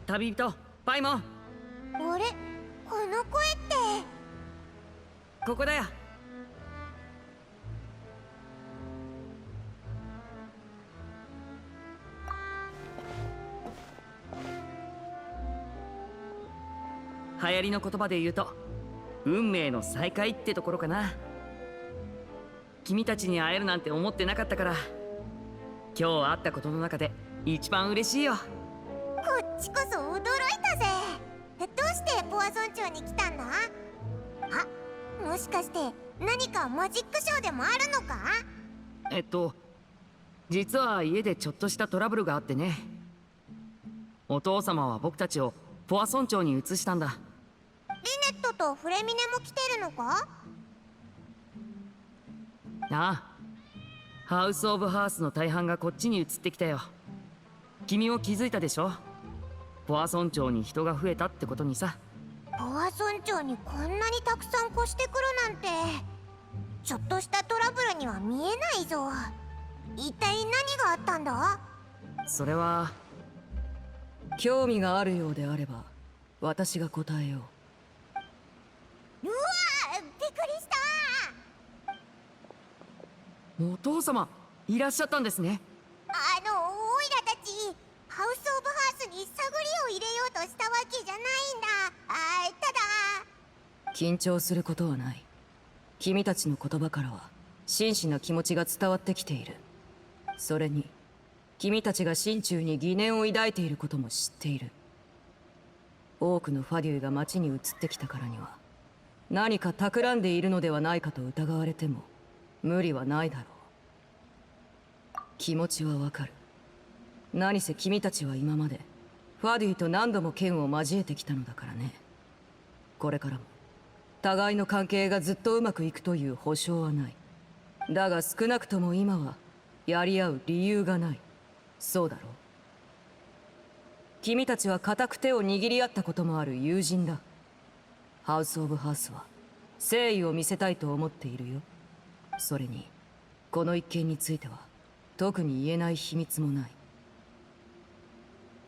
旅人パイモン。あれ、この声って。ここだよ。流行りの言葉で言うと運命の再会ってところかな。君たちに会えるなんて思ってなかったから、今日会ったことの中で一番嬉しいよ。こっちこそ驚いたぜ。どうしてポア村長に来たんだ？あ、もしかして何かマジックショーでもあるのか？実は家でちょっとしたトラブルがあってね。お父様は僕たちをポア村長に移したんだ。リネットとフレミネも来てるのか？ああ、ハウス・オブ・ハースの大半がこっちに移ってきたよ。君も気づいたでしょ？ポア村長に人が増えたってことにさ。ポア村長にこんなにたくさん越してくるなんて、ちょっとしたトラブルには見えないぞ。一体何があったんだ？それは興味があるようであれば私が答えよう。うわー、びっくりした。お父様いらっしゃったんですね。オイラたちハウス・オブ・ハースに探りを入れようとしたわけじゃないんだ。ただ緊張することはない。君たちの言葉からは真摯な気持ちが伝わってきている。それに君たちが心中に疑念を抱いていることも知っている。多くのファデュイが町に移ってきたからには何か企んでいるのではないかと疑われても無理はないだろう。気持ちはわかる。何せ君たちは今までファデュイと何度も剣を交えてきたのだからね。これからも互いの関係がずっとうまくいくという保証はない。だが少なくとも今はやり合う理由がない。そうだろう。君たちは固く手を握り合ったこともある友人だ。ハウス・オブ・ハースは誠意を見せたいと思っているよ。それにこの一件については特に言えない秘密もない。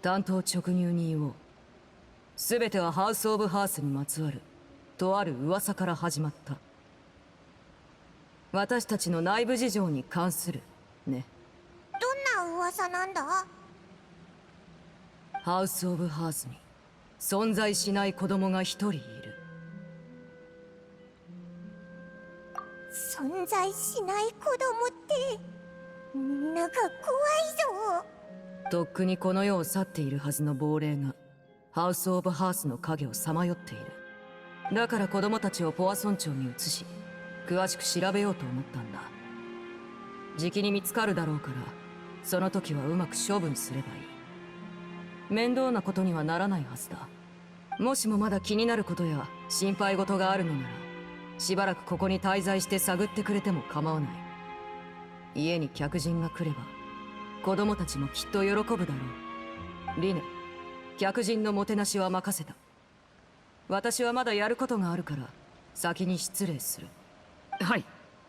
単刀直入に言おう。全てはハウス・オブ・ハースにまつわるとある噂から始まった。私たちの内部事情に関するね。どんな噂なんだ？ハウス・オブ・ハースに存在しない子供が一人いる。存在しない子供ってなんか怖いぞ。とっくにこの世を去っているはずの亡霊がハウス・オブ・ハースの影をさまよっている。だから子供たちをポア村長に移し詳しく調べようと思ったんだ。じきに見つかるだろうから、その時はうまく処分すればいい。面倒なことにはならないはずだ。もしもまだ気になることや心配事があるのなら、しばらくここに滞在して探ってくれても構わない。家に客人が来れば子供たちもきっと喜ぶだろう。リネ、客人のもてなしは任せた。私はまだやることがあるから先に失礼する。はい、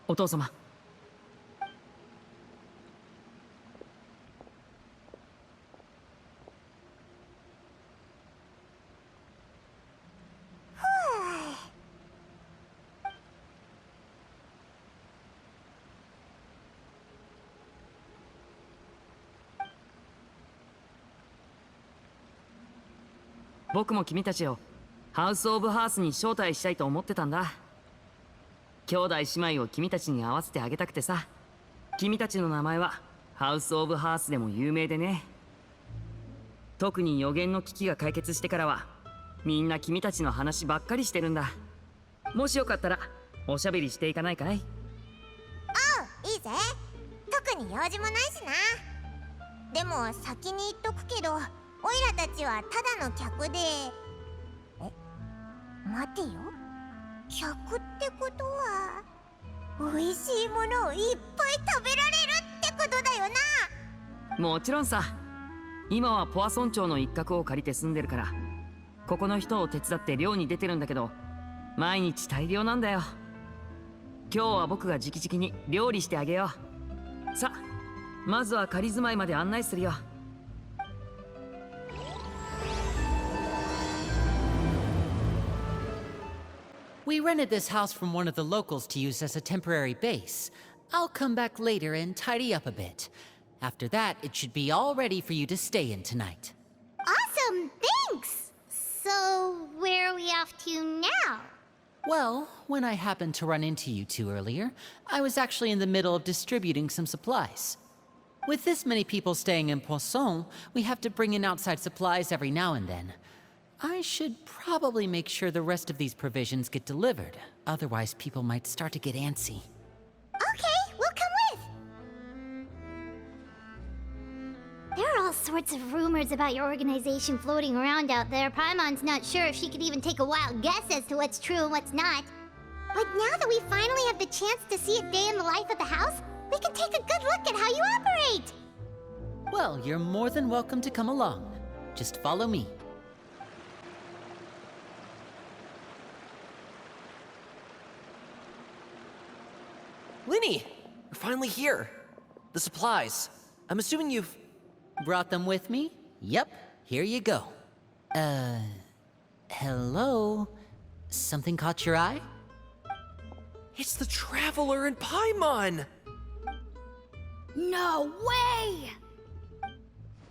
お父様。僕も君たちをハウス・オブ・ハースに招待したいと思ってたんだ。兄弟姉妹を君たちに会わせてあげたくてさ。君たちの名前はハウス・オブ・ハースでも有名でね。特に予言の危機が解決してからはみんな君たちの話ばっかりしてるんだ。もしよかったらおしゃべりしていかないかい？いいぜ。特に用事もないしな。でも先に言っとくけど、オイラたちはただの客で。待てよ、客ってことは美味しいものをいっぱい食べられるってことだよな。もちろんさ。今はポア村長の一角を借りて住んでるから、ここの人を手伝って漁に出てるんだけど、毎日大漁なんだよ。今日は僕が直々に料理してあげよう。さ、まずは仮住まいまで案内するよ。We rented this house from one of the locals to use as a temporary base. I'll come back later and tidy up a bit. After that, it should be all ready for you to stay in tonight. Awesome, thanks! So, where are we off to now? Well, when I happened to run into you two earlier, I was actually in the middle of distributing some supplies. With this many people staying in Poisson, we have to bring in outside supplies every now and then. I should probably make sure the rest of these provisions get delivered, otherwise people might start to get antsy. Okay, we'll come with! There are all sorts of rumors about your organization floating around out there. Paimon's not sure if she could even take a wild guess as to what's true and what's not. But now that we finally have the chance to see a day in the life of the house, we can take a good look at how you operate! Well, you're more than welcome to come along. Just follow me. Linny! You're finally here. The supplies. I'm assuming you've... Brought them with me? Yep, here you go. Hello? Something caught your eye? It's the Traveler and Paimon! No way!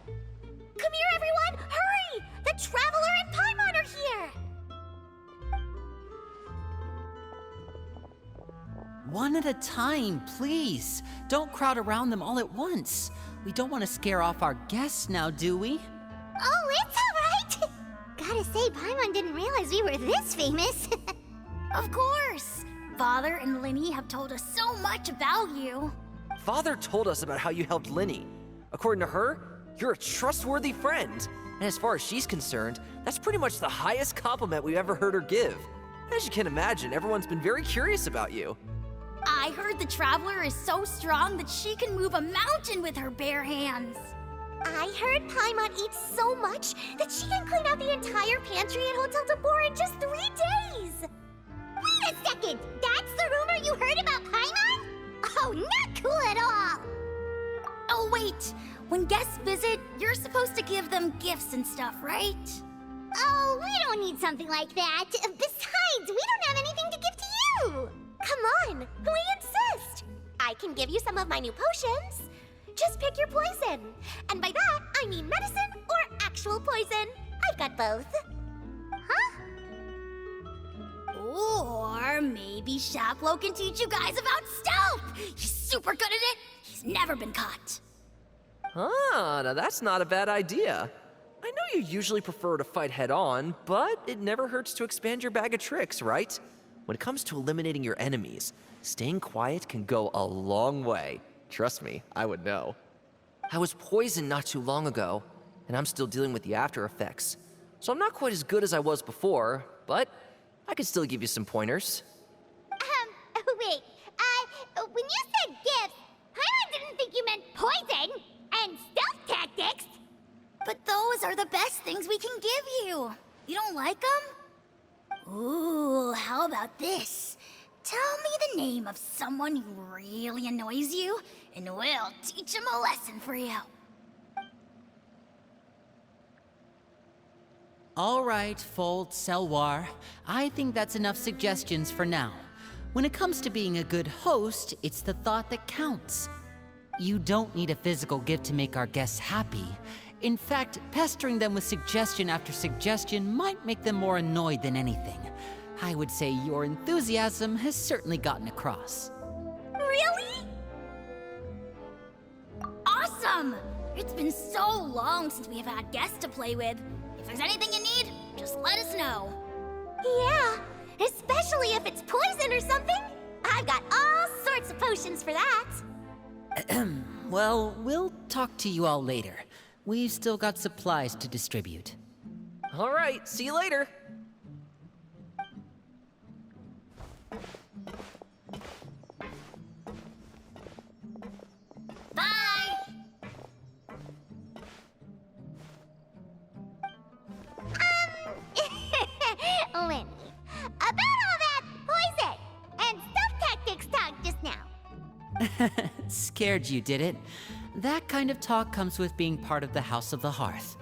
Come here, everyone! Hurry! The Traveler and Paimon are here! One at a time, please. Don't crowd around them all at once. We don't want to scare off our guests now, do we? Oh, it's all right! Gotta say, Paimon didn't realize we were this famous. Of course! Father and Linny have told us so much about you. Father told us about how you helped Linny. According to her, you're a trustworthy friend. And as far as she's concerned, that's pretty much the highest compliment we've ever heard her give. As you can imagine, everyone's been very curious about you. I heard the Traveler is so strong that she can move a mountain with her bare hands. I heard Paimon eats so much that she can clean out the entire pantry at Hotel de Boer in just 3 days! Wait a second! That's the rumor you heard about Paimon? Oh, not cool at all! Oh wait, when guests visit, you're supposed to give them gifts and stuff, right? Oh, we don't need something like that. Besides, we don't have anything to give to you! Come on, we insist! I can give you some of my new potions. Just pick your poison. And by that, I mean medicine or actual poison. I've got both. Huh? Or maybe Shaplo can teach you guys about stealth! He's super good at it! He's never been caught. Ah, now that's not a bad idea. I know you usually prefer to fight head-on, but it never hurts to expand your bag of tricks, right? When it comes to eliminating your enemies, staying quiet can go a long way. Trust me, I would know. I was poisoned not too long ago, and I'm still dealing with the after effects. So I'm not quite as good as I was before, but I can still give you some pointers. Wait, when you said gifts, Paimon didn't think you meant poison and stealth tactics. But those are the best things we can give you. You don't like them? Ooh, how about this? Tell me the name of someone who really annoys you, and we'll teach him a lesson for you. All right, Fold, Selwar. I think that's enough suggestions for now. When it comes to being a good host, it's the thought that counts. You don't need a physical gift to make our guests happy. In fact, pestering them with suggestion after suggestion might make them more annoyed than anything. I would say your enthusiasm has certainly gotten across. Really? Awesome! It's been so long since we have had guests to play with. If there's anything you need, just let us know. Yeah, especially if it's poison or something. I've got all sorts of potions for that. Well, we'll talk to you all later. We've still got supplies to distribute. All right, see you later. Bye! Lenny, about all that poison and stealth tactics talk just now. Scared you, did it? That kind of talk comes with being part of the House of the Hearth.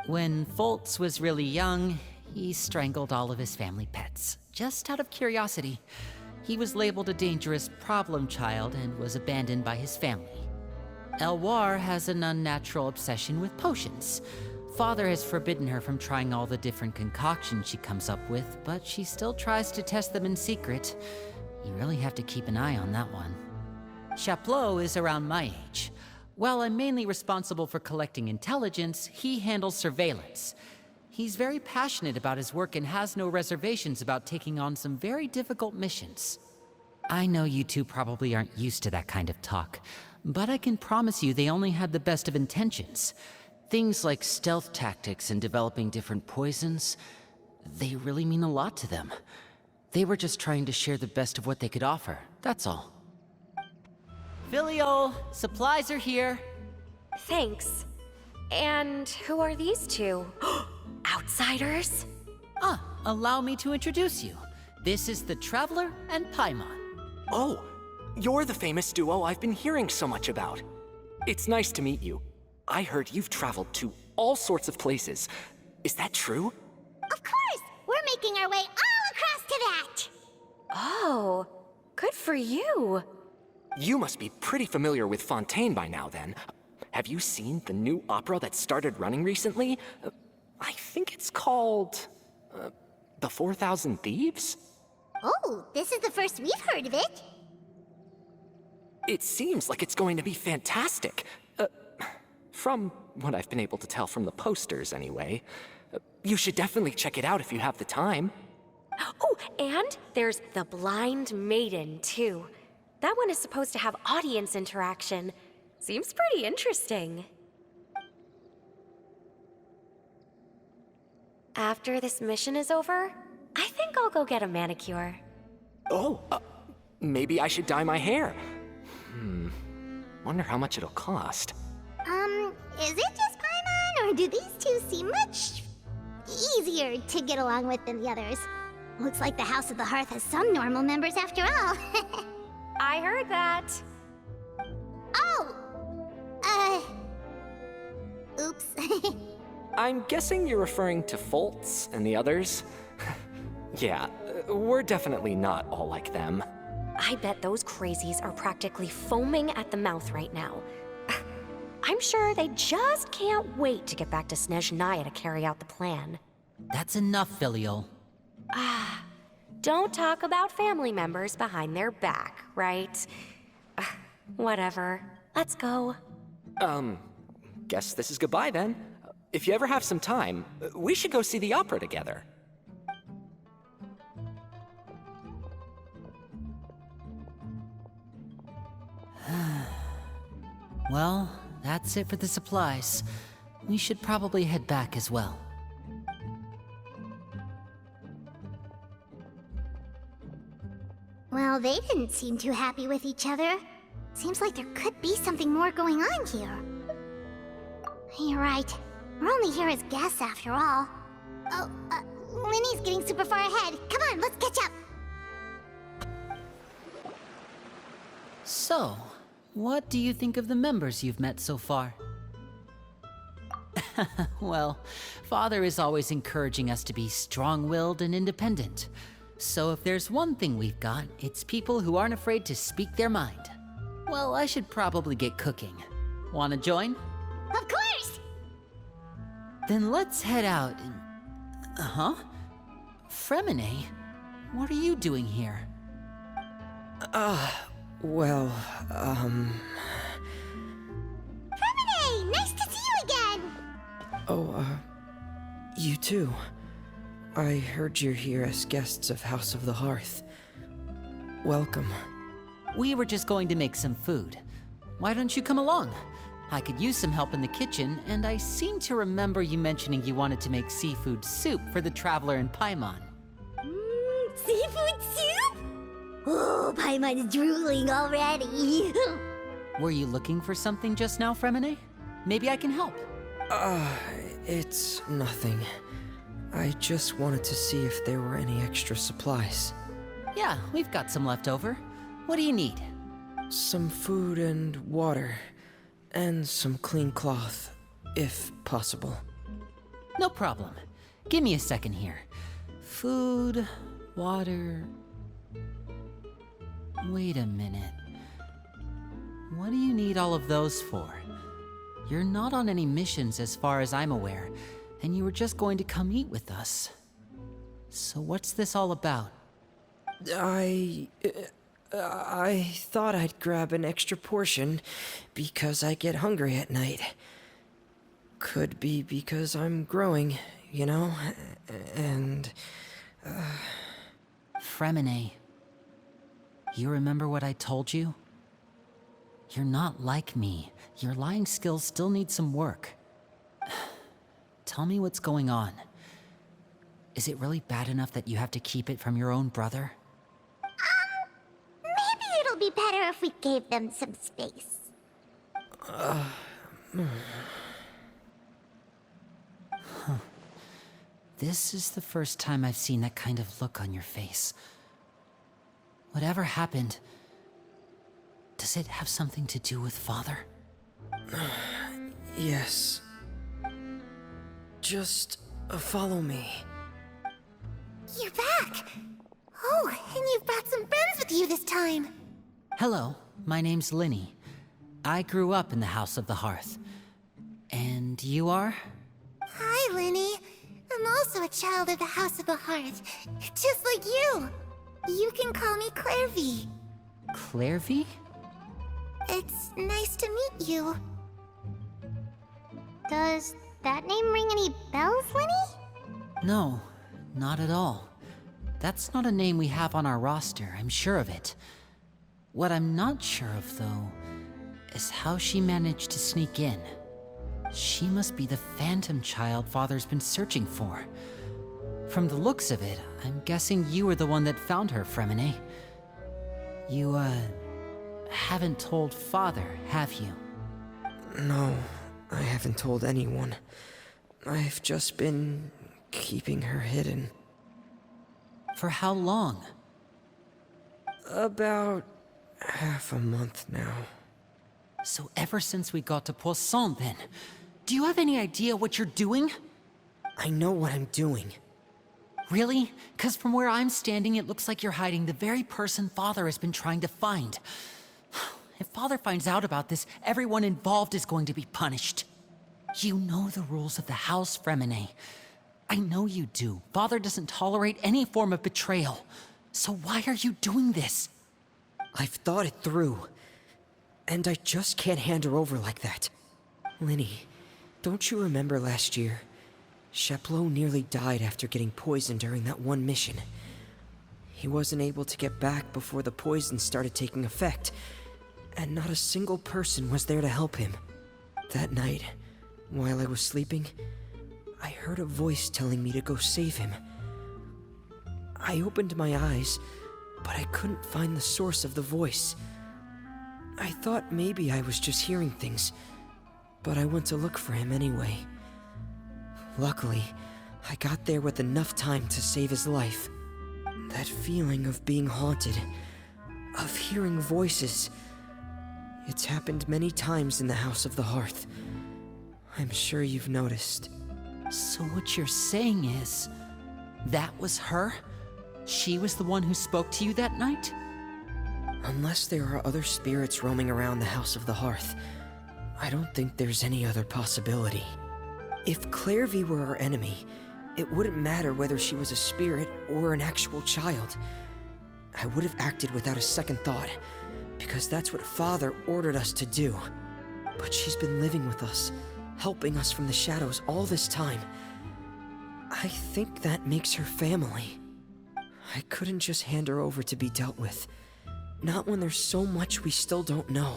When Foltz was really young, he strangled all of his family pets. just out of curiosity. He was labeled a dangerous problem child and was abandoned by his family. Elwar has an unnatural obsession with potions. Father has forbidden her from trying all the different concoctions she comes up with, but she still tries to test them in secret. You really have to keep an eye on that one. Chaplot is around my age. While I'm mainly responsible for collecting intelligence, he handles surveillance. He's very passionate about his work and has no reservations about taking on some very difficult missions. I know you two probably aren't used to that kind of talk, but I can promise you they only had the best of intentions. Things like stealth tactics and developing different poisons, they really mean a lot to them. They were just trying to share the best of what they could offer, that's all. Filial, supplies are here. Thanks. And who are these two? Outsiders? Allow me to introduce you. This is the Traveler and Paimon. Oh, you're the famous duo I've been hearing so much about. It's nice to meet you. I heard you've traveled to all sorts of places. Is that true? Of course! We're making our way all across to that! Oh, good for you. You must be pretty familiar with Fontaine by now, then. Have you seen the new opera that started running recently? I think it's called... The 4,000 Thieves? Oh, this is the first we've heard of it. It seems like it's going to be fantastic. From what I've been able to tell from the posters, anyway. You should definitely check it out if you have the time. Oh, and there's the Blind Maiden, too. That one is supposed to have audience interaction. Seems pretty interesting. After this mission is over, I think I'll go get a manicure. Oh, maybe I should dye my hair. Wonder how much it'll cost. Is it just Paimon, or do these two seem much easier to get along with than the others? Looks like the House of the Hearth has some normal members after all. I heard that. Oh! Oops. I'm guessing you're referring to Foltz and the others? Yeah, we're definitely not all like them. I bet those crazies are practically foaming at the mouth right now. I'm sure they just can't wait to get back to Snezhnaya to carry out the plan. That's enough, Filial. Don't talk about family members behind their back, right? Whatever. Let's go. Guess this is goodbye then. If you ever have some time, we should go see the opera together. Well, that's it for the supplies. We should probably head back as well. Well, they didn't seem too happy with each other. Seems like there could be something more going on here. You're right. We're only here as guests after all. Oh, Winnie's getting super far ahead. Come on, let's catch up. So, what do you think of the members you've met so far? Well, Father is always encouraging us to be strong-willed and independent. So if there's one thing we've got, it's people who aren't afraid to speak their mind. Well, I should probably get cooking. Wanna join? Of course! Then let's head out and... Fremine? What are you doing here? Well, Fremine! Nice to see you again! you too. I heard you're here as guests of House of the Hearth. Welcome. We were just going to make some food. Why don't you come along? I could use some help in the kitchen, and I seem to remember you mentioning you wanted to make seafood soup for the Traveler and Paimon. Seafood soup? Oh, Paimon's drooling already. Were you looking for something just now, Fremine? Maybe I can help. It's nothing. I just wanted to see if there were any extra supplies. Yeah, we've got some left over. What do you need? Some food and water. And some clean cloth, if possible. No problem. Give me a second here. Food, Water... Wait a minute. What do you need all of those for? You're not on any missions as far as I'm aware, and you were just going to come eat with us. So what's this all about? I thought I'd grab an extra portion because I get hungry at night. Could be because I'm growing, you know? And... Fremine. You remember what I told you? You're not like me. Your lying skills still need some work. Tell me what's going on. Is it really bad enough that you have to keep it from your own brother? Maybe it'll be better if we gave them some space. This is the first time I've seen that kind of look on your face. Whatever happened, does it have something to do with Father? yes. Just follow me. You're back! Oh, and you've brought some friends with you this time. Hello, my name's Linny. I grew up in the House of the Hearth. And you are? Hi, Linny. I'm also a child of the House of the Hearth, just like you. You can call me Clairvy. Clairvy? It's nice to meet you. Does that name ring any bells, Linny? No, not at all. That's not a name we have on our roster, I'm sure of it. What I'm not sure of, though, is how she managed to sneak in. She must be the phantom child Father's been searching for. From the looks of it, I'm guessing you were the one that found her, Fremine. You, haven't told Father, have you? No, I haven't told anyone. I've just been keeping her hidden. For how long? About half a month now. So ever since we got to Poisson, then. Do you have any idea what you're doing? I know what I'm doing. Really? 'Cause from where I'm standing, it looks like you're hiding the very person Father has been trying to find. If Father finds out about this, everyone involved is going to be punished. You know the rules of the house, Fremine. I know you do. Father doesn't tolerate any form of betrayal. So why are you doing this? I've thought it through. And I just can't hand her over like that. Linny, don't you remember last year? Chaplot nearly died after getting poisoned during that one mission. He wasn't able to get back before the poison started taking effect, and not a single person was there to help him. That night, while I was sleeping, I heard a voice telling me to go save him. I opened my eyes, but I couldn't find the source of the voice. I thought maybe I was just hearing things, but I went to look for him anyway. Luckily, I got there with enough time to save his life. That feeling of being haunted, of hearing voices, it's happened many times in the House of the Hearth. I'm sure you've noticed. So what you're saying is, that was her? She was the one who spoke to you that night? Unless there are other spirits roaming around the House of the Hearth, I don't think there's any other possibility. If Clairvy were our enemy, it wouldn't matter whether she was a spirit or an actual child. I would have acted without a second thought, because that's what Father ordered us to do. But she's been living with us, helping us from the shadows all this time. I think that makes her family. I couldn't just hand her over to be dealt with. Not when there's so much we still don't know.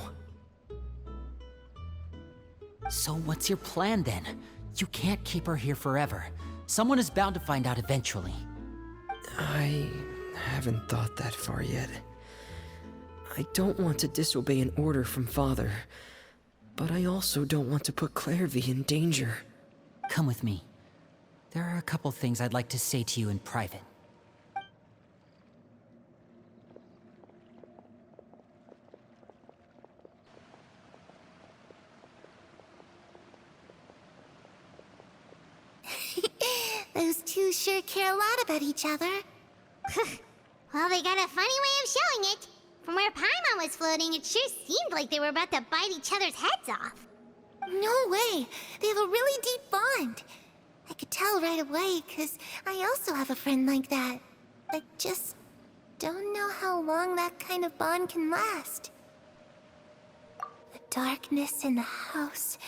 So what's your plan then? You can't keep her here forever. Someone is bound to find out eventually. I haven't thought that far yet. I don't want to disobey an order from Father, but I also don't want to put Clairvy in danger. Come with me. There are a couple things I'd like to say to you in private. Those two sure care a lot about each other. Well, they got a funny way of showing it. From where Paimon was floating, it sure seemed like they were about to bite each other's heads off. No way! They have a really deep bond. I could tell right away, because I also have a friend like that. I just don't know how long that kind of bond can last. The darkness in the house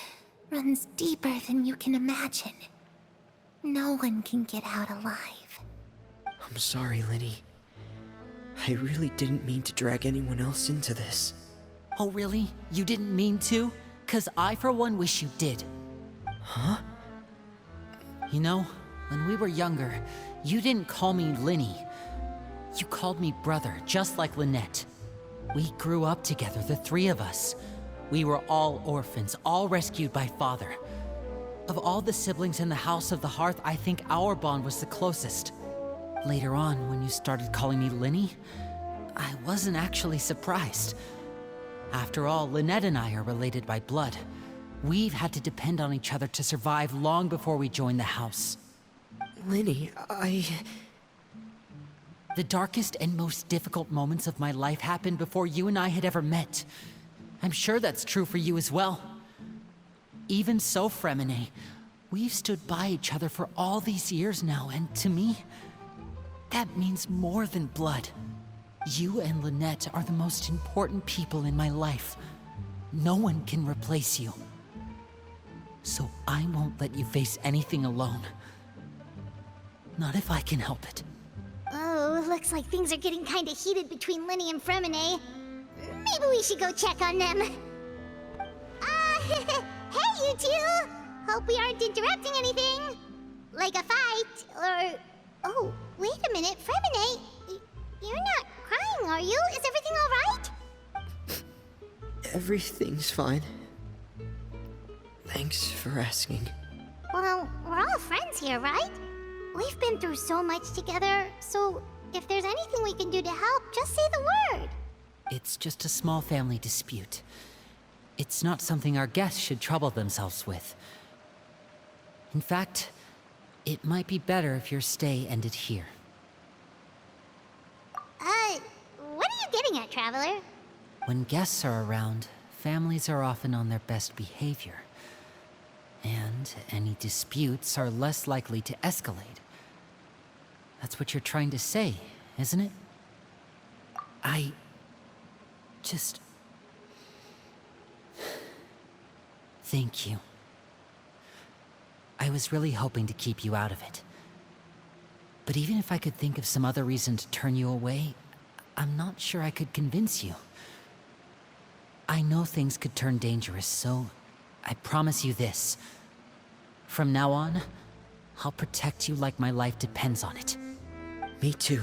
runs deeper than you can imagine. No one can get out alive. I'm sorry, Lenny. I really didn't mean to drag anyone else into this. Oh, really? You didn't mean to? 'Cause I, for one, wish you did. Huh? You know, when we were younger, you didn't call me Linny. You called me brother, just like Lynette. We grew up together, the three of us. We were all orphans, all rescued by father. Of all the siblings in the House of the Hearth, I think our bond was the closest. Later on, when you started calling me Linny, I wasn't actually surprised. After all, Lynette and I are related by blood. We've had to depend on each other to survive long before we joined the house. Lenny, The darkest and most difficult moments of my life happened before you and I had ever met. I'm sure that's true for you as well. Even so, Fremine, we've stood by each other for all these years now, and to me, that means more than blood. You and Lynette are the most important people in my life. No one can replace you. So I won't let you face anything alone. Not if I can help it. Oh, looks like things are getting kinda heated between Linny and Fremine. Maybe we should go check on them. Hey, you two! Hope we aren't interrupting anything. Like a fight, or... Oh, wait a minute, Fremine. You're not crying, are you? Is everything alright? everything's fine. Thanks for asking. Well, we're all friends here, right? We've been through so much together, so if there's anything we can do to help, just say the word. It's just a small family dispute. It's not something our guests should trouble themselves with. In fact, it might be better if your stay ended here. What are you getting at, Traveler? When guests are around, families are often on their best behavior. And any disputes are less likely to escalate. That's what you're trying to say, isn't it? I just... Thank you. I was really hoping to keep you out of it. But even if I could think of some other reason to turn you away, I'm not sure I could convince you. I know things could turn dangerous, so I promise you this. From now on, I'll protect you like my life depends on it. Me too.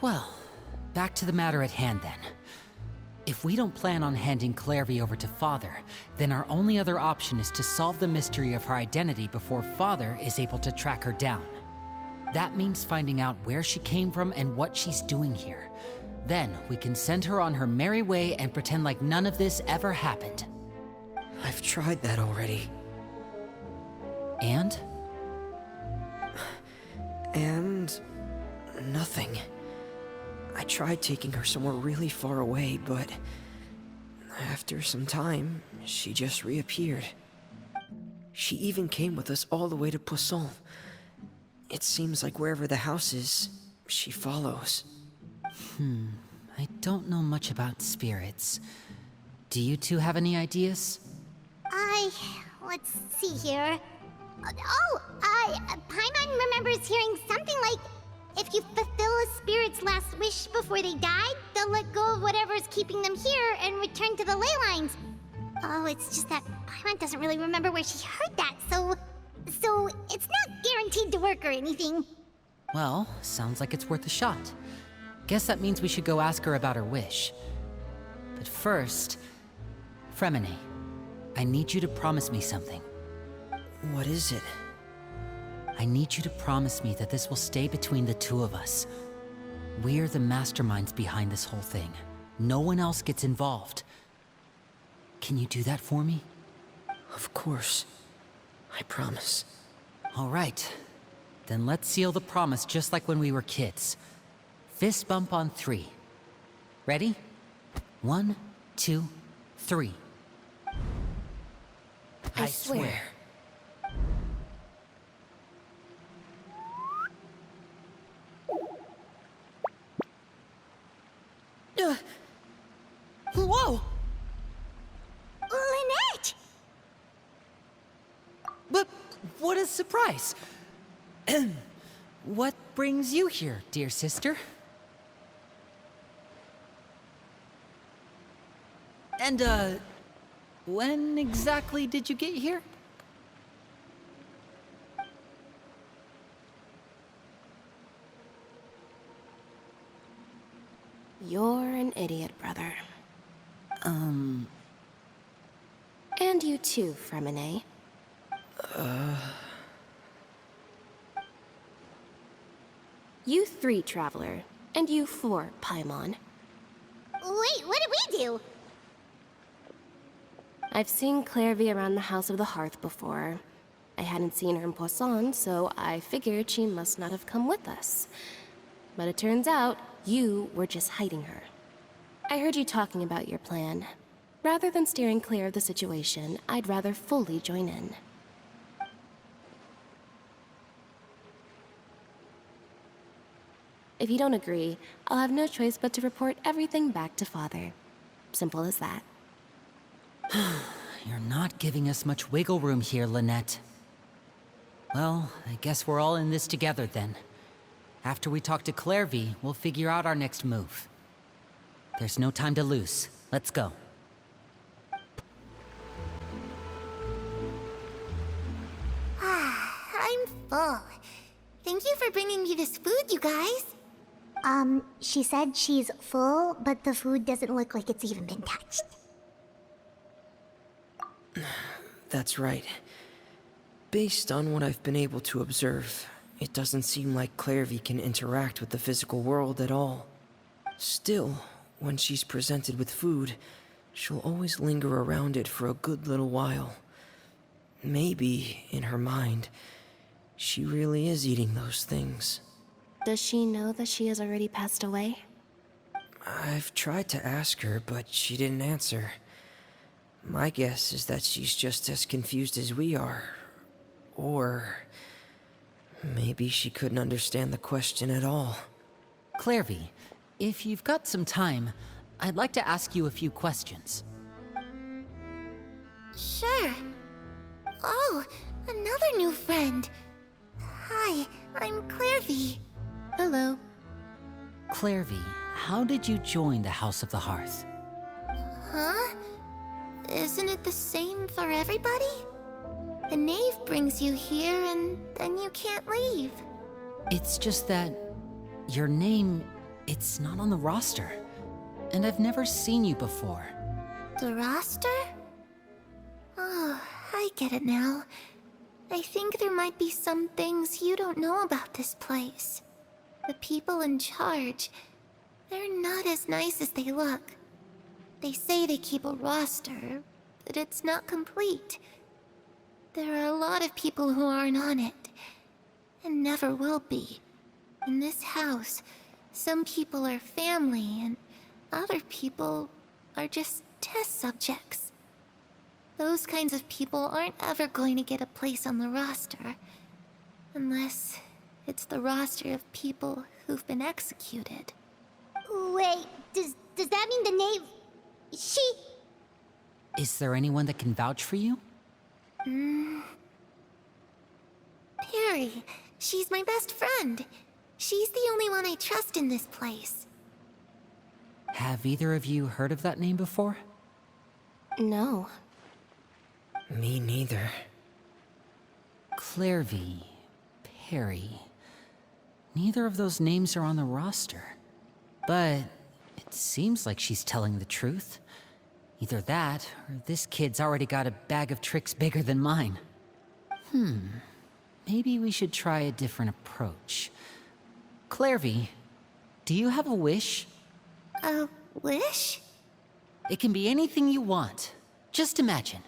Well, back to the matter at hand then. If we don't plan on handing Clairvy over to Father, then our only other option is to solve the mystery of her identity before Father is able to track her down. That means finding out where she came from and what she's doing here. Then we can send her on her merry way and pretend like none of this ever happened. I've tried that already. And? And... nothing. I tried taking her somewhere really far away, but... after some time, she just reappeared. She even came with us all the way to Poisson. It seems like wherever the house is, she follows. I don't know much about spirits. Do you two have any ideas? Let's see here. Paimon remembers hearing something like, if you fulfill a spirit's last wish before they died, they'll let go of whatever's keeping them here and return to the ley lines. Oh, it's just that Paimon doesn't really remember where she heard that, so it's not guaranteed to work or anything. Well, sounds like it's worth a shot. Guess that means we should go ask her about her wish. But first, Fremine, I need you to promise me something. What is it? I need you to promise me that this will stay between the two of us. We're the masterminds behind this whole thing. No one else gets involved. Can you do that for me? Of course. I promise. All right. Then let's seal the promise just like when we were kids. Fist bump on 3. Ready? 1, 2, 3. I swear. Whoa! Lynette! But what a surprise! What brings you here, dear sister? And, when exactly did you get here? You're an idiot, brother. And you too, Fremine. You 3, Traveler. And you 4, Paimon. Wait, what did we do? I've seen Clairvy around the House of the Hearth before. I hadn't seen her in Poisson, so I figured she must not have come with us. But it turns out, you were just hiding her. I heard you talking about your plan. Rather than steering clear of the situation, I'd rather fully join in. If you don't agree, I'll have no choice but to report everything back to Father. Simple as that. You're not giving us much wiggle room here, Lynette. Well, I guess we're all in this together then. After we talk to Clairvy, we'll figure out our next move. There's no time to lose. Let's go. I'm full. Thank you for bringing me this food, you guys. She said she's full, but the food doesn't look like it's even been touched. That's right. Based on what I've been able to observe, it doesn't seem like Clairvy can interact with the physical world at all. Still, when she's presented with food, she'll always linger around it for a good little while. Maybe, in her mind, she really is eating those things. Does she know that she has already passed away? I've tried to ask her, but she didn't answer. My guess is that she's just as confused as we are. Or maybe she couldn't understand the question at all. Clairvy, if you've got some time, I'd like to ask you a few questions. Sure. Oh, another new friend. Hi, I'm Clairvy. Hello. Clairvy, how did you join the House of the Hearth? Huh? Isn't it the same for everybody? The knave brings you here and then you can't leave. It's just that your name, it's not on the roster. And I've never seen you before. The roster? Oh, I get it now. I think there might be some things you don't know about this place. The people in charge, they're not as nice as they look. They say they keep a roster, but it's not complete. There are a lot of people who aren't on it, and never will be. In this house, some people are family, and other people are just test subjects. Those kinds of people aren't ever going to get a place on the roster, unless it's the roster of people who've been executed. Wait, does that mean the knave... she... Is there anyone that can vouch for you? Perry. She's my best friend. She's the only one I trust in this place. Have either of you heard of that name before? No. Me neither. Clairvy, Perry. Neither of those names are on the roster. But it seems like she's telling the truth. Either that, or this kid's already got a bag of tricks bigger than mine. Maybe we should try a different approach. Clairvy, do you have a wish? A wish? It can be anything you want. Just imagine.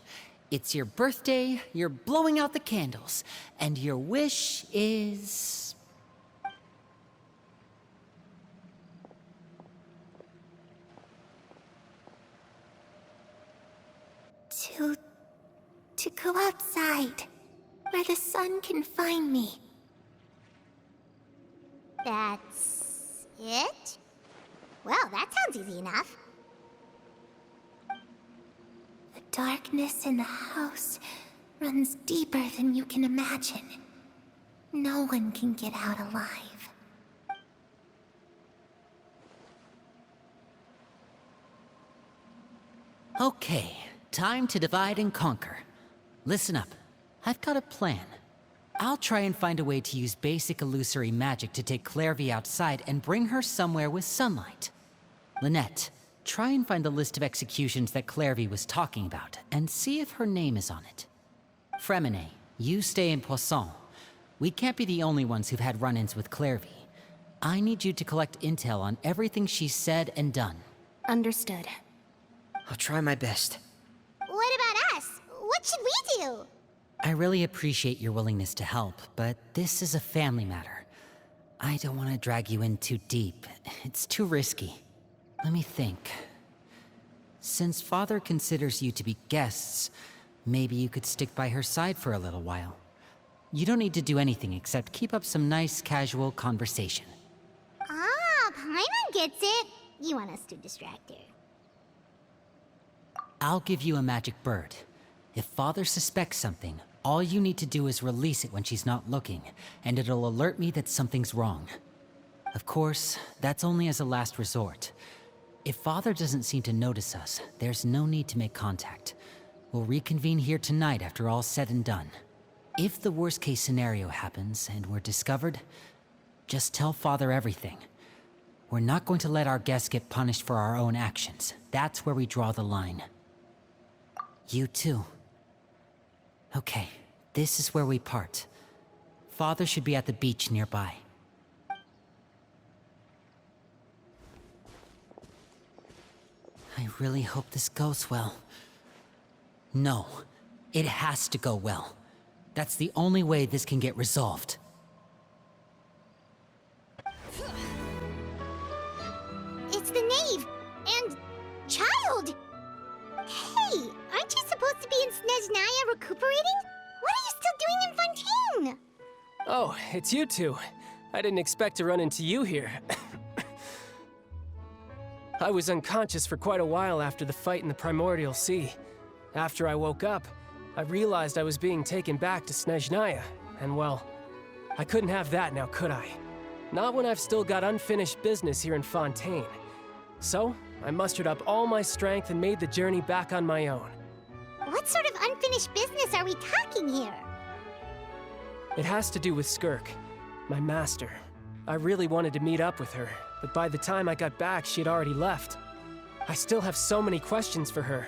It's your birthday, you're blowing out the candles, and your wish is... To go outside, where the sun can find me. That's it? Well, that sounds easy enough. The darkness in the house runs deeper than you can imagine. No one can get out alive. Okay, time to divide and conquer. Listen up, I've got a plan. I'll try and find a way to use basic illusory magic to take Clairvy outside and bring her somewhere with sunlight. Lynette, try and find the list of executions that Clairvy was talking about, and see if her name is on it. Fremine, you stay in Poisson. We can't be the only ones who've had run-ins with Clairvy. I need you to collect intel on everything she's said and done. Understood. I'll try my best. What about us? What should we do? I really appreciate your willingness to help, but this is a family matter. I don't want to drag you in too deep. It's too risky. Let me think. Since Father considers you to be guests, maybe you could stick by her side for a little while. You don't need to do anything except keep up some nice, casual conversation. Ah, Paimon gets it. You want us to distract her. I'll give you a magic bird. If Father suspects something, all you need to do is release it when she's not looking, and it'll alert me that something's wrong. Of course, that's only as a last resort. If Father doesn't seem to notice us, there's no need to make contact. We'll reconvene here tonight after all's said and done. If the worst-case scenario happens and we're discovered, just tell Father everything. We're not going to let our guests get punished for our own actions. That's where we draw the line. You too. Okay, this is where we part. Father should be at the beach nearby. I really hope this goes well. No, it has to go well. That's the only way this can get resolved. It's the knave and child. Hey, aren't you supposed to be in Snezhnaya recuperating? What are you still doing in Fontaine? Oh, it's you two. I didn't expect to run into you here. I was unconscious for quite a while after the fight in the Primordial Sea. After I woke up, I realized I was being taken back to Snezhnaya, and well, I couldn't have that now, could I? Not when I've still got unfinished business here in Fontaine. So, I mustered up all my strength and made the journey back on my own. What sort of unfinished business are we talking here? It has to do with Skirk, my master. I really wanted to meet up with her, but by the time I got back, she had already left. I still have so many questions for her.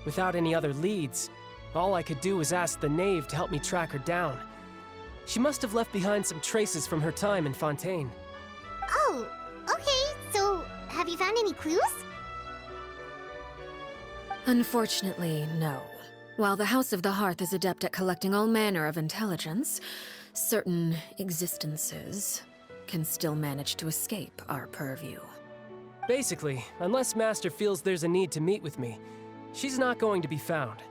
Without any other leads, all I could do was ask the knave to help me track her down. She must have left behind some traces from her time in Fontaine. Oh, okay, so have you found any clues? Unfortunately, no. While the House of the Hearth is adept at collecting all manner of intelligence, certain existences can still manage to escape our purview. Basically, unless Master feels there's a need to meet with me, she's not going to be found.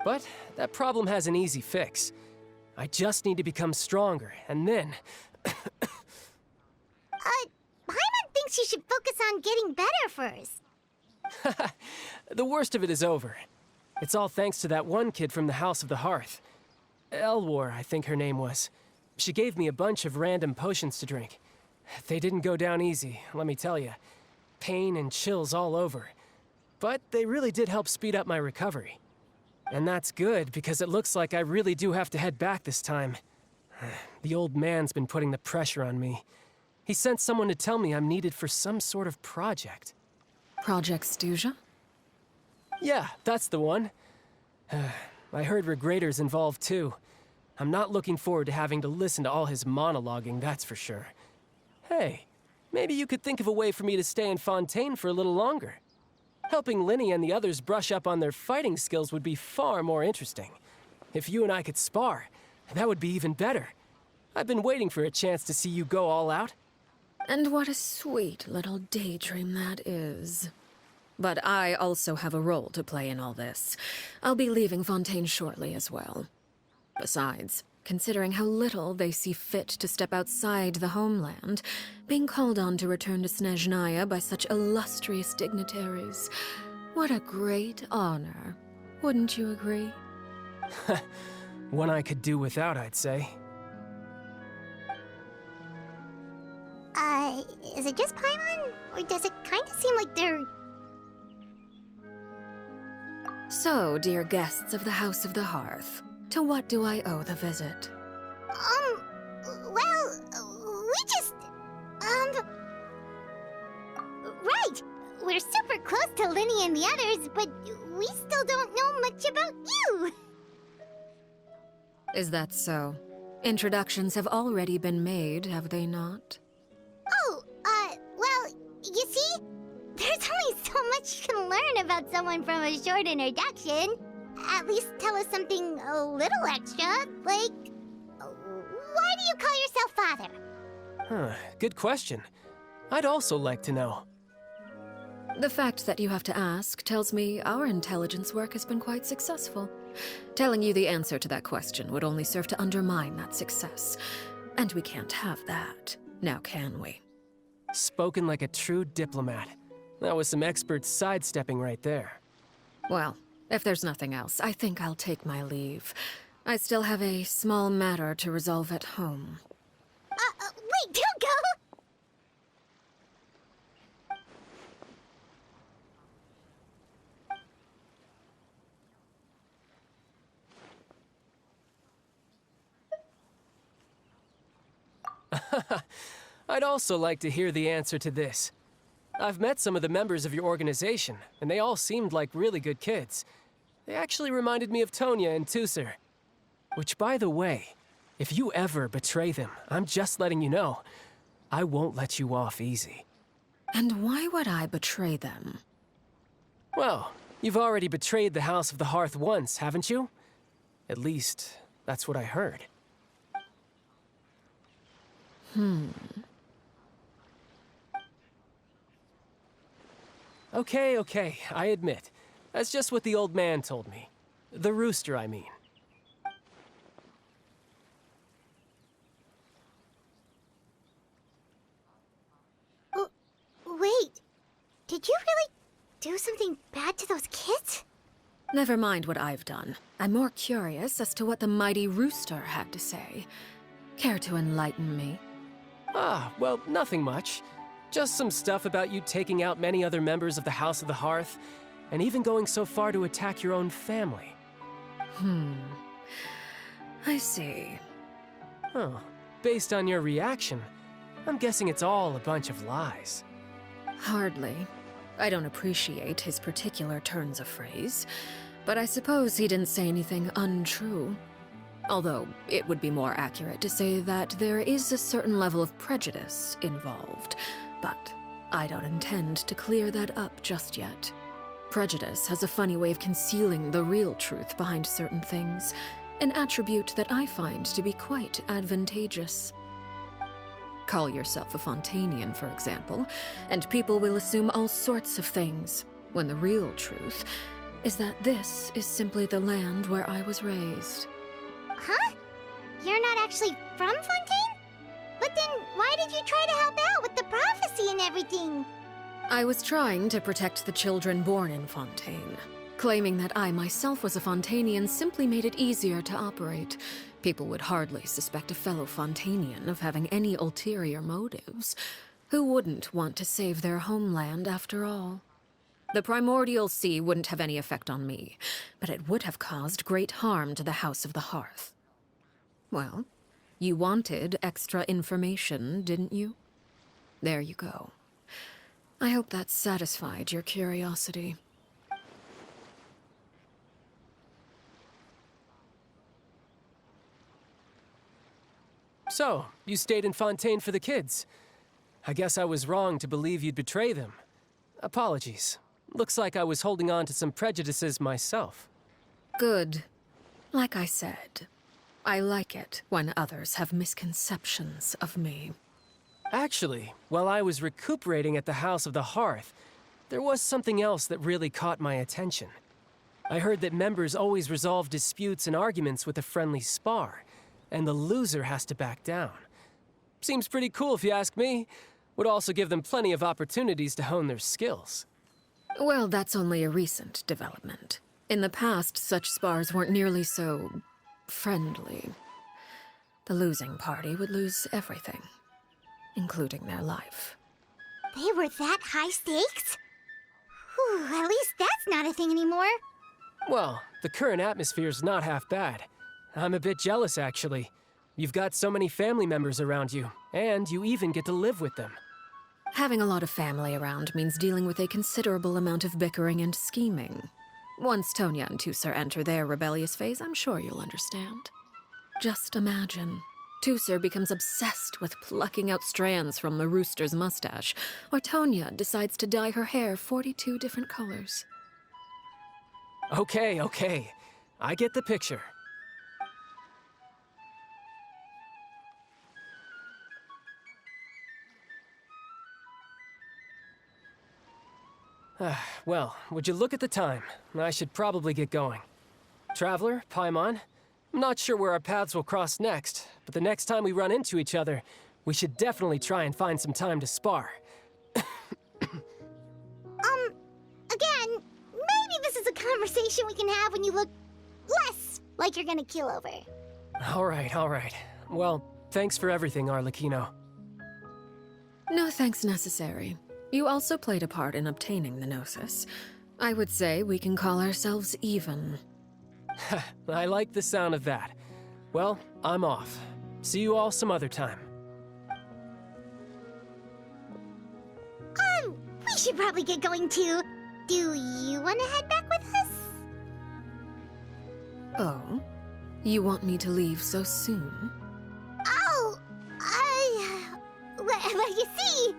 But that problem has an easy fix. I just need to become stronger, and then... Paimon thinks you should focus on getting better first. The worst of it is over. It's all thanks to that one kid from the House of the Hearth. Elwar, I think her name was. She gave me a bunch of random potions to drink. They didn't go down easy, let me tell you. Pain and chills all over. But they really did help speed up my recovery. And that's good, because it looks like I really do have to head back this time. The old man's been putting the pressure on me. He sent someone to tell me I'm needed for some sort of project. Project Stuja? Yeah, that's the one. I heard Regrader's involved too. I'm not looking forward to having to listen to all his monologuing, that's for sure. Hey, maybe you could think of a way for me to stay in Fontaine for a little longer. Helping Linny and the others brush up on their fighting skills would be far more interesting. If you and I could spar, that would be even better. I've been waiting for a chance to see you go all out. And what a sweet little daydream that is. But I also have a role to play in all this. I'll be leaving Fontaine shortly as well. Besides, considering how little they see fit to step outside the homeland, being called on to return to Snezhnaya by such illustrious dignitaries, what a great honor. Wouldn't you agree? One I could do without, I'd say. Is it just Paimon? Or does it kind of seem like they're... So, dear guests of the House of the Hearth, to what do I owe the visit? Well, we just... Right! We're super close to Linny and the others, but we still don't know much about you! Is that so? Introductions have already been made, have they not? Oh, well, you see? There's only so much you can learn about someone from a short introduction. At least tell us something a little extra, like... Why do you call yourself father? Huh, good question. I'd also like to know. The fact that you have to ask tells me our intelligence work has been quite successful. Telling you the answer to that question would only serve to undermine that success. And we can't have that, now can we? Spoken like a true diplomat. That was some expert sidestepping right there. Well, if there's nothing else, I think I'll take my leave. I still have a small matter to resolve at home. Wait, don't go! I'd also like to hear the answer to this. I've met some of the members of your organization, and they all seemed like really good kids. They actually reminded me of Tonya and Tusser. Which, by the way, if you ever betray them, I'm just letting you know, I won't let you off easy. And why would I betray them? Well, you've already betrayed the House of the Hearth once, haven't you? At least, that's what I heard. Okay, I admit. That's just what the old man told me. The rooster, I mean. Wait, did you really do something bad to those kids? Never mind what I've done. I'm more curious as to what the mighty rooster had to say. Care to enlighten me? Ah, well, nothing much. Just some stuff about you taking out many other members of the House of the Hearth, and even going so far to attack your own family. I see. Huh. Based on your reaction, I'm guessing it's all a bunch of lies. Hardly. I don't appreciate his particular turns of phrase, but I suppose he didn't say anything untrue. Although, it would be more accurate to say that there is a certain level of prejudice involved, but I don't intend to clear that up just yet. Prejudice has a funny way of concealing the real truth behind certain things, an attribute that I find to be quite advantageous. Call yourself a Fontainian, for example, and people will assume all sorts of things, when the real truth is that this is simply the land where I was raised. Huh? You're not actually from Fontaine? But then why did you try to help out with the prophecy and everything? I was trying to protect the children born in Fontaine. Claiming that I myself was a Fontainian simply made it easier to operate. People would hardly suspect a fellow Fontainian of having any ulterior motives. Who wouldn't want to save their homeland after all? The primordial sea wouldn't have any effect on me, but it would have caused great harm to the House of the Hearth. Well, you wanted extra information, didn't you? There you go. I hope that satisfied your curiosity. So, you stayed in Fontaine for the kids. I guess I was wrong to believe you'd betray them. Apologies. Looks like I was holding on to some prejudices myself. Good. Like I said, I like it when others have misconceptions of me. Actually, while I was recuperating at the House of the Hearth, there was something else that really caught my attention. I heard that members always resolve disputes and arguments with a friendly spar, and the loser has to back down. Seems pretty cool if you ask me. Would also give them plenty of opportunities to hone their skills. Well, that's only a recent development. In the past, such spars weren't nearly so friendly. The losing party would lose everything, including their life. They were that high stakes? Whew, at least that's not a thing anymore. Well, the current atmosphere's not half bad. I'm a bit jealous, actually. You've got so many family members around you, and you even get to live with them. Having a lot of family around means dealing with a considerable amount of bickering and scheming. Once Tonya and Tusser enter their rebellious phase, I'm sure you'll understand. Just imagine. Tusser becomes obsessed with plucking out strands from the rooster's mustache, or Tonya decides to dye her hair 42 different colors. Okay. I get the picture. Well, would you look at the time? I should probably get going. Traveler, Paimon, I'm not sure where our paths will cross next, but the next time we run into each other, we should definitely try and find some time to spar. Again, maybe this is a conversation we can have when you look less like you're gonna keel over. All right. Well, thanks for everything, Arlecchino. No thanks necessary. You also played a part in obtaining the Gnosis. I would say we can call ourselves even. I like the sound of that. Well, I'm off. See you all some other time. We should probably get going too. Do you want to head back with us? Oh? You want me to leave so soon? Oh, well, you see,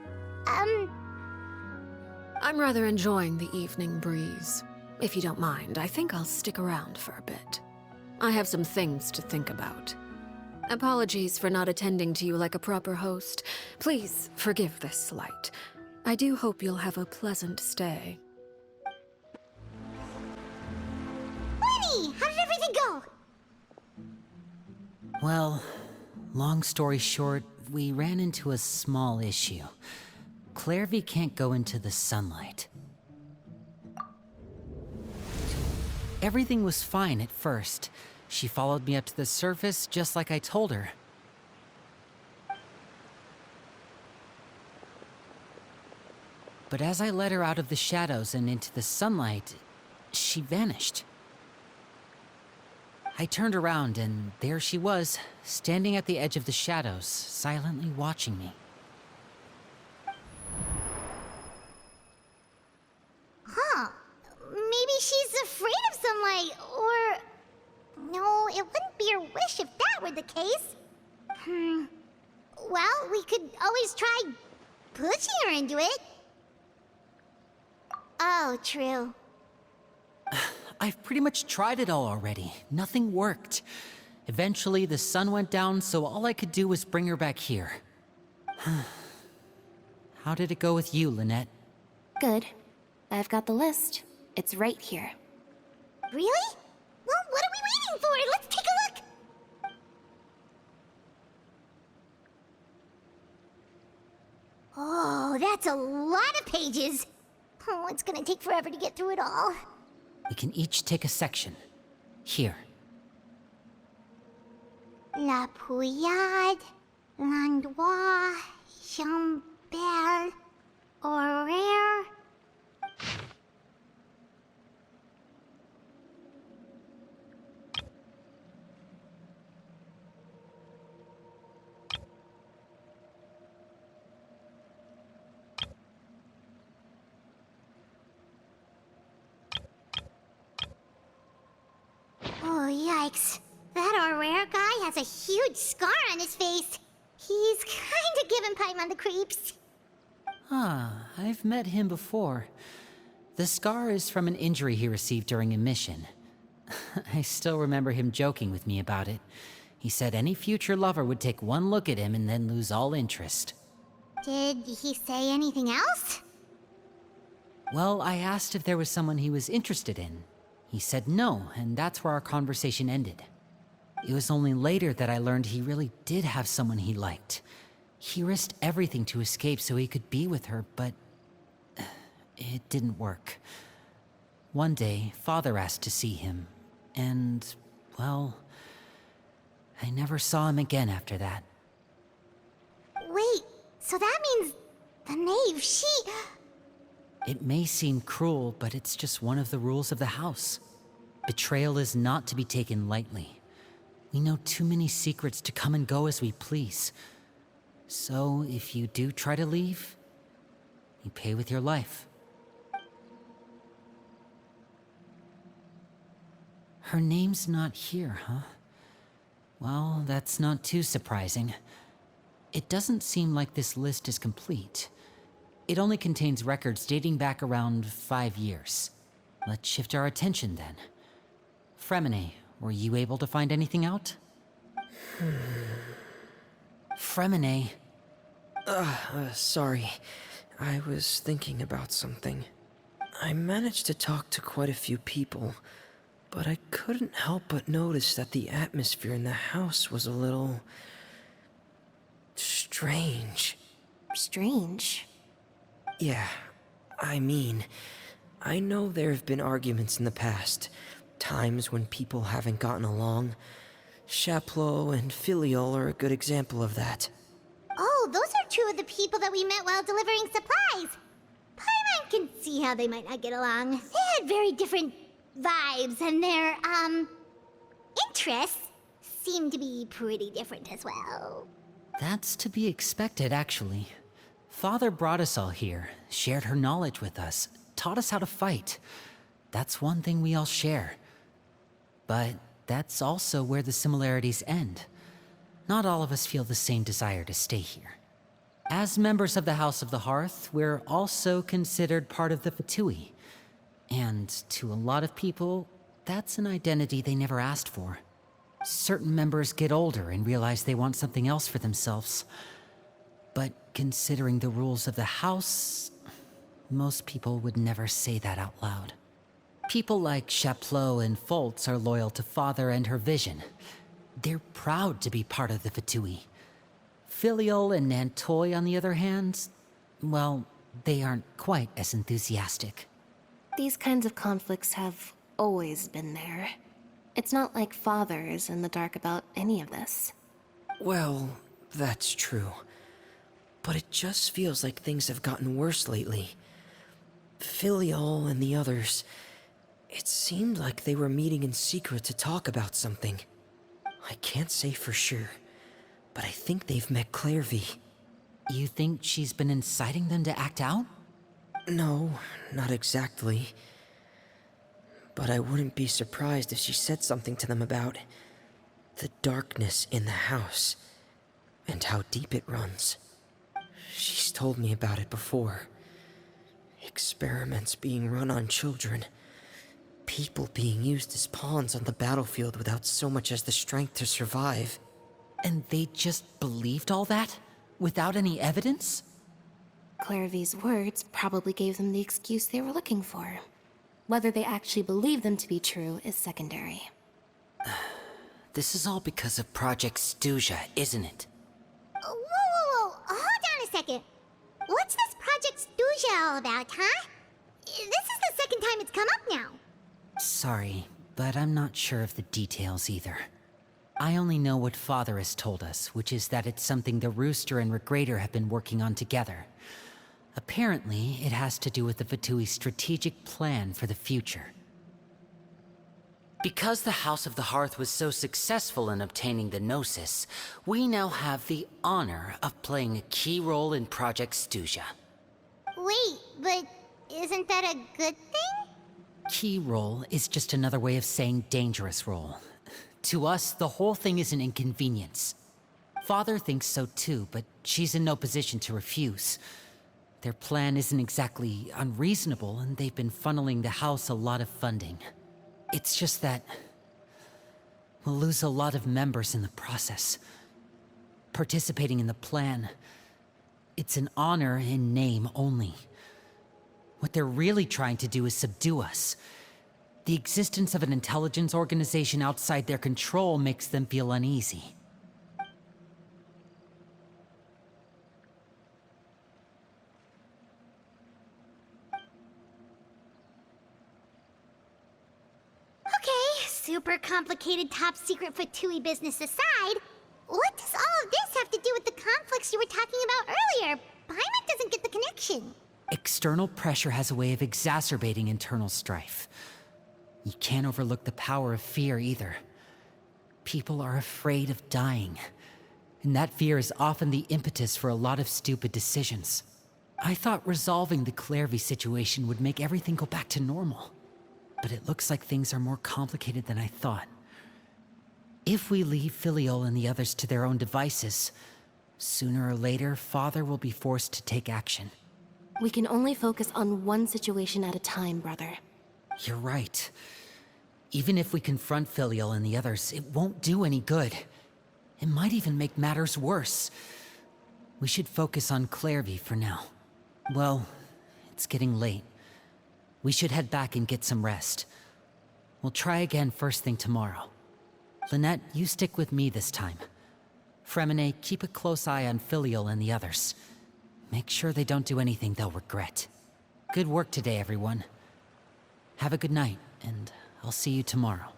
I'm rather enjoying the evening breeze. If you don't mind, I think I'll stick around for a bit. I have some things to think about. Apologies for not attending to you like a proper host. Please forgive this slight. I do hope you'll have a pleasant stay. Lenny, how did everything go? Well, long story short, we ran into a small issue. Clairvy can't go into the sunlight. Everything was fine at first. She followed me up to the surface just like I told her. But as I led her out of the shadows and into the sunlight, she vanished. I turned around and there she was, standing at the edge of the shadows, silently watching me. Huh. Maybe she's afraid of sunlight, or... No, it wouldn't be her wish if that were the case. Well, we could always try pushing her into it. Oh, true. I've pretty much tried it all already. Nothing worked. Eventually, the sun went down, so all I could do was bring her back here. How did it go with you, Lynette? Good. I've got the list. It's right here. Really? Well, what are we waiting for? Let's take a look! Oh, that's a lot of pages. Oh, it's gonna take forever to get through it all. We can each take a section. Here. La Pouillade, L'Endroit, Chambel, Horaire. Oh, yikes. That Horaire guy has a huge scar on his face. He's kinda giving Paimon the creeps. I've met him before. The scar is from an injury he received during a mission. I still remember him joking with me about it. He said any future lover would take one look at him and then lose all interest. Did he say anything else? Well, I asked if there was someone he was interested in. He said no, and that's where our conversation ended. It was only later that I learned he really did have someone he liked. He risked everything to escape so he could be with her, but it didn't work. One day, Father asked to see him, and, well, I never saw him again after that. Wait, so that means the knave, she... It may seem cruel, but it's just one of the rules of the house. Betrayal is not to be taken lightly. We know too many secrets to come and go as we please. So, if you do try to leave, you pay with your life. Her name's not here, huh? Well, that's not too surprising. It doesn't seem like this list is complete. It only contains records dating back around 5 years. Let's shift our attention then. Fremine, were you able to find anything out? Fremine. Sorry. I was thinking about something. I managed to talk to quite a few people, but I couldn't help but notice that the atmosphere in the house was a little... strange. Strange. Yeah, I mean, I know there have been arguments in the past, times when people haven't gotten along. Chaplot and Filiol are a good example of that. Oh, those are two of the people that we met while delivering supplies. Paimon can see how they might not get along. They had very different vibes, and their, interests seem to be pretty different as well. That's to be expected, actually. Father brought us all here, shared her knowledge with us, taught us how to fight. That's one thing we all share. But that's also where the similarities end. Not all of us feel the same desire to stay here. As members of the House of the Hearth, we're also considered part of the Fatui. And to a lot of people, that's an identity they never asked for. Certain members get older and realize they want something else for themselves. But considering the rules of the house, most people would never say that out loud. People like Chaplot and Foltz are loyal to Father and her vision. They're proud to be part of the Fatui. Filiol and Nantoy, on the other hand, well, they aren't quite as enthusiastic. These kinds of conflicts have always been there. It's not like Father is in the dark about any of this. Well, that's true. But it just feels like things have gotten worse lately. Filiol and the others, it seemed like they were meeting in secret to talk about something. I can't say for sure, but I think they've met Clairvy. You think she's been inciting them to act out? No, not exactly. But I wouldn't be surprised if she said something to them about the darkness in the house and how deep it runs. She's told me about it before. Experiments being run on children. People being used as pawns on the battlefield without so much as the strength to survive. And they just believed all that? Without any evidence? Clairvy's words probably gave them the excuse they were looking for. Whether they actually believe them to be true is secondary. This is all because of Project Stuja, isn't it? Whoa, hold on a second. What's this Project Stuja all about, huh? This is the second time it's come up now. Sorry, but I'm not sure of the details either. I only know what Father has told us, which is that it's something the Rooster and Regrader have been working on together. Apparently, it has to do with the Fatui's strategic plan for the future. Because the House of the Hearth was so successful in obtaining the Gnosis, we now have the honor of playing a key role in Project Stuja. Wait, but isn't that a good thing? Key role is just another way of saying dangerous role. To us, the whole thing is an inconvenience. Father thinks so too, but she's in no position to refuse. Their plan isn't exactly unreasonable, and they've been funneling the house a lot of funding. It's just that we'll lose a lot of members in the process. Participating in the plan, it's an honor in name only. What they're really trying to do is subdue us. The existence of an intelligence organization outside their control makes them feel uneasy. Okay, super complicated top secret Fatui business aside, what does all of this have to do with the conflicts you were talking about earlier? Paimon doesn't get the connection. External pressure has a way of exacerbating internal strife. You can't overlook the power of fear either. People are afraid of dying, and that fear is often the impetus for a lot of stupid decisions. I thought resolving the Clairvy situation would make everything go back to normal, but it looks like things are more complicated than I thought. If we leave Filiol and the others to their own devices, sooner or later, Father will be forced to take action. We can only focus on one situation at a time, brother. You're right. Even if we confront Filial and the others, it won't do any good. It might even make matters worse. We should focus on Clairvy for now. Well, it's getting late. We should head back and get some rest. We'll try again first thing tomorrow. Lynette, you stick with me this time. Fremine, keep a close eye on Filial and the others. Make sure they don't do anything they'll regret. Good work today, everyone. Have a good night, and I'll see you tomorrow.